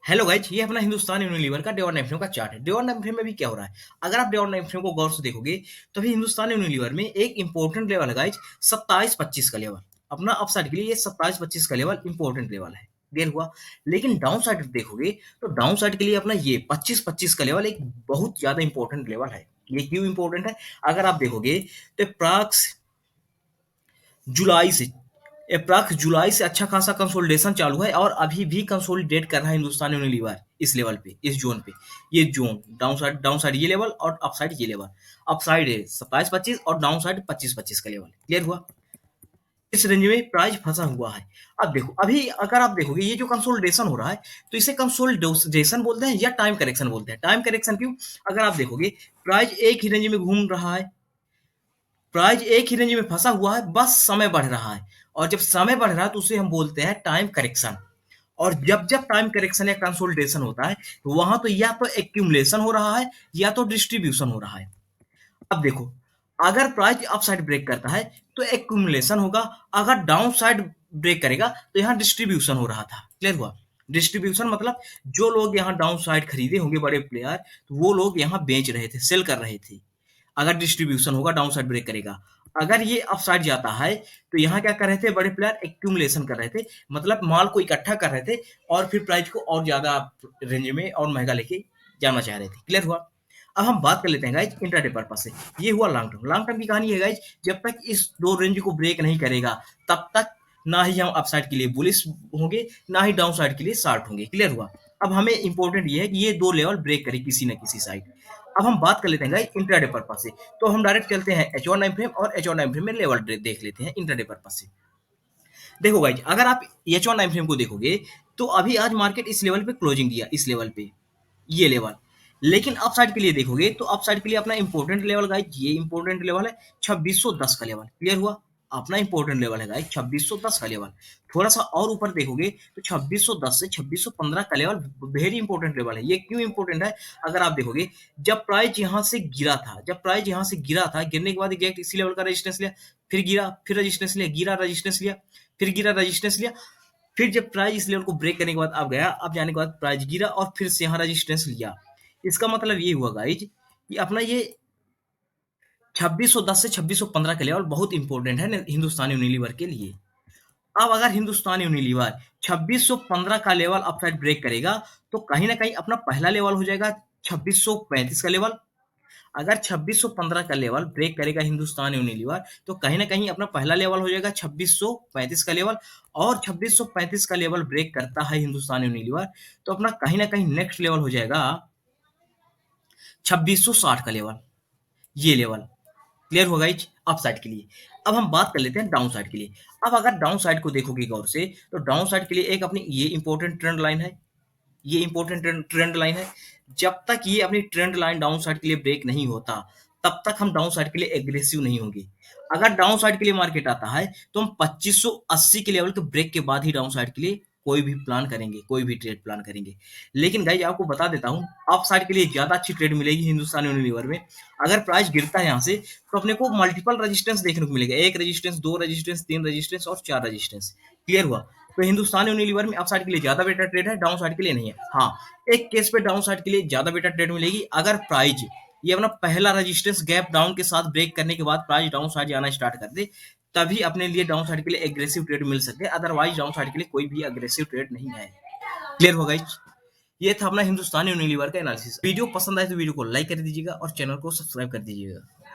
Hello guys, ये अपना Hindustan Unilever का डे वन टाइम फ्रेम का चार्ट है। डे वन टाइम फ्रेम में भी क्या हो रहा है, अगर आप डे वन टाइम फ्रेम को गौर से देखोगे तो अभी हिंदुस्तान यूनिलीवर में एक इंपॉर्टेंट लेवल है गाइज, 27-25 का लेवल। अपना अपसाइड के लिए ये 27-25 का लेवल इंपॉर्टेंट लेवल है, क्लियर हुआ। लेकिन डाउन साइड देखोगे तो डाउन साइड के लिए अपना ये 25-25 का लेवल एक बहुत ज्यादा इंपॉर्टेंट लेवल है। ये क्यों इंपॉर्टेंट है, अगर आप देखोगे तो प्राक्स जुलाई से जुलाई से अच्छा खासा कंसोलिडेशन चालू है और अभी भी कंसोलिडेट कर रहा है हिंदुस्तान यूनिलीवर इस लेवल पे, इस जोन पे। ये जोन डाउन साइड ये लेवल और अप साइड ये लेवल। अप साइड है 27-25 और डाउन साइड 25-25 का लेवल, क्लियर हुआ। इस रेंज में प्राइस फंसा हुआ है। अब देखो, अभी अगर आप देखोगे ये जो कंसोलिडेशन हो रहा है तो इसे कंसोलिडेशन बोलते हैं या टाइम करेक्शन बोलते हैं। टाइम करेक्शन क्यों, अगर आप देखोगे प्राइस एक ही रेंज में घूम रहा है, प्राइस एक ही रेंज में फंसा हुआ है, बस समय बढ़ रहा है। और जब समय बढ़ रहा है तो उसे हम बोलते हैं टाइम करेक्शन। और जब जब टाइम करेक्शन या कंसोलिडेशन होता है तो वहां तो या तो एक्यूमुलेशन हो रहा है या तो डिस्ट्रीब्यूशन हो रहा है। अब देखो, अगर प्राइस अप साइड ब्रेक करता है तो एक्यूमुलेशन होगा, अगर डाउन साइड ब्रेक करेगा तो यहाँ डिस्ट्रीब्यूशन हो रहा था, क्लियर हुआ। डिस्ट्रीब्यूशन मतलब जो लोग यहाँ डाउन साइड खरीदे होंगे बड़े प्लेयर, तो वो लोग यहाँ बेच रहे थे, सेल कर रहे थे। अगर डिस्ट्रीब्यूशन होगा डाउन साइड ब्रेक करेगा। अगर ये अप साइड जाता है तो यहाँ क्या कर रहे थे बड़े प्लेयर, एक्यूमुलेशन कर रहे थे, मतलब माल को इकट्ठा कर रहे थे और फिर प्राइस को और ज्यादा रेंज में और महंगा लेके जाना चाह रहे थे, क्लियर हुआ। अब हम बात कर लेते हैं गाइज इंट्राडे पर्पस से। ये हुआ लॉन्ग टर्म। लॉन्ग टर्म की कहानी है गाइज, जब तक इस दो रेंज को ब्रेक नहीं करेगा तब तक ना ही हम अपसाइड के लिए बुलिश होंगे ना ही डाउन साइड के लिए शॉर्ट होंगे, क्लियर हुआ। अब हमें इंपॉर्टेंट ये है कि ये दो लेवल ब्रेक करे किसी न किसी साइड। अब हम बात कर लेते हैं गाइस इंट्राडे पर्पस से, तो हम डायरेक्ट चलते हैं एच वन टाइम फ्रेम और एच वन टाइम फ्रेम में लेवल देख लेते हैं इंट्राडे पर्पस से। देखो गाइस, अगर आप एच वन टाइम फ्रेम को देखोगे तो अभी आज मार्केट इस लेवल पे क्लोजिंग दिया, इस लेवल पे, ये लेवल। लेकिन अपसाइड के लिए देखोगे तो अपसाइड के लिए अपना इंपॉर्टेंट लेवल गाइस, ये इंपॉर्टेंट लेवल है 2610 का लेवल, क्लियर हुआ। अपना इंपॉर्टेंट लेवल है गाइस 2610 का लेवल। थोड़ा सा और ऊपर देखोगे तो 2610 से 2615 का लेवल वेरी इंपॉर्टेंट लेवल है। ये क्यों इंपॉर्टेंट है, अगर आप देखोगे जब प्राइस यहाँ से गिरा था, जब प्राइस यहाँ से गिरा था, गिरने के बाद एग्जैक्ट इसी लेवल का रेजिस्टेंस लिया, फिर गिरा, फिर रेजिस्टेंस लिया, गिरा, रेजिस्टेंस लिया, फिर गिरा, रेजिस्टेंस लिया, फिर जब प्राइस इस लेवल को ब्रेक करने के बाद आप गया, अब जाने के बाद प्राइस गिरा और फिर से यहाँ रेजिस्टेंस लिया। इसका मतलब ये हुआ गाइज कि अपना ये 2610 से 2615 का लेवल बहुत इंपॉर्टेंट है हिंदुस्तान यूनिलीवर के लिए। अब अगर हिंदुस्तान यूनिलीवर 2615 का लेवल अपसाइड ब्रेक करेगा तो कहीं ना कहीं अपना पहला लेवल हो जाएगा 2635 का लेवल। अगर 2615 का लेवल ब्रेक करेगा हिंदुस्तान यूनिलीवर तो कहीं ना कहीं अपना पहला लेवल हो जाएगा 2635 का लेवल। और 2635 का लेवल ब्रेक करता है हिंदुस्तान यूनिलीवर तो अपना कहीं ना कहीं नेक्स्ट लेवल हो जाएगा 2660 का लेवल, ये लेवल, क्लियर होगा इच अप साइड के लिए। अब हम बात कर लेते हैं डाउन साइड के लिए। अब अगर डाउन साइड को देखोगे गौर से तो डाउन साइड के लिए एक अपनी ये इंपॉर्टेंट ट्रेंड लाइन है, ये इंपॉर्टेंट ट्रेंड लाइन है। जब तक ये अपनी ट्रेंड लाइन डाउन साइड के लिए ब्रेक नहीं होता तब तक हम डाउन साइड के लिए एग्रेसिव नहीं होंगे। अगर डाउन साइड के लिए मार्केट आता है तो हम 2580 के लेवल के ब्रेक के बाद ही डाउन साइड के लिए कोई भी प्लान करेंगे, कोई भी ट्रेड प्लान करेंगे। लेकिन गाइज आपको बता देता हूं, अप साइड के लिए ज्यादा अच्छी ट्रेड मिलेगी हिंदुस्तान यूनिलीवर में। अगर प्राइस गिरता है यहाँ से तो अपने को मल्टीपल रेजिस्टेंस देखने को मिलेगा, एक रेजिस्टेंस, दो रेजिस्टेंस, तीन रेजिस्टेंस और चार रेजिस्टेंस, क्लियर हुआ। तो हिंदुस्तान यूनिलीवर में अप साइड के लिए ज्यादा बेटर ट्रेड है, डाउन साइड के लिए नहीं है। हाँ, एक केस पे डाउन साइड के लिए ज्यादा बेटर ट्रेड मिलेगी, अगर प्राइस ये अपना पहला रेजिस्टेंस गैप डाउन के साथ ब्रेक करने के बाद प्राइस डाउन साइड जाना स्टार्ट कर दे, तभी अपने लिए डाउन साइड के लिए एग्रेसिव ट्रेड मिल सकते हैं। अदरवाइज डाउन साइड के लिए कोई भी एग्रेसिव ट्रेड नहीं है, क्लियर होगा। ये था अपना हिंदुस्तान यूनिलीवर का एनालिसिस। वीडियो पसंद आए तो वीडियो को लाइक कर दीजिएगा और चैनल को सब्सक्राइब कर दीजिएगा।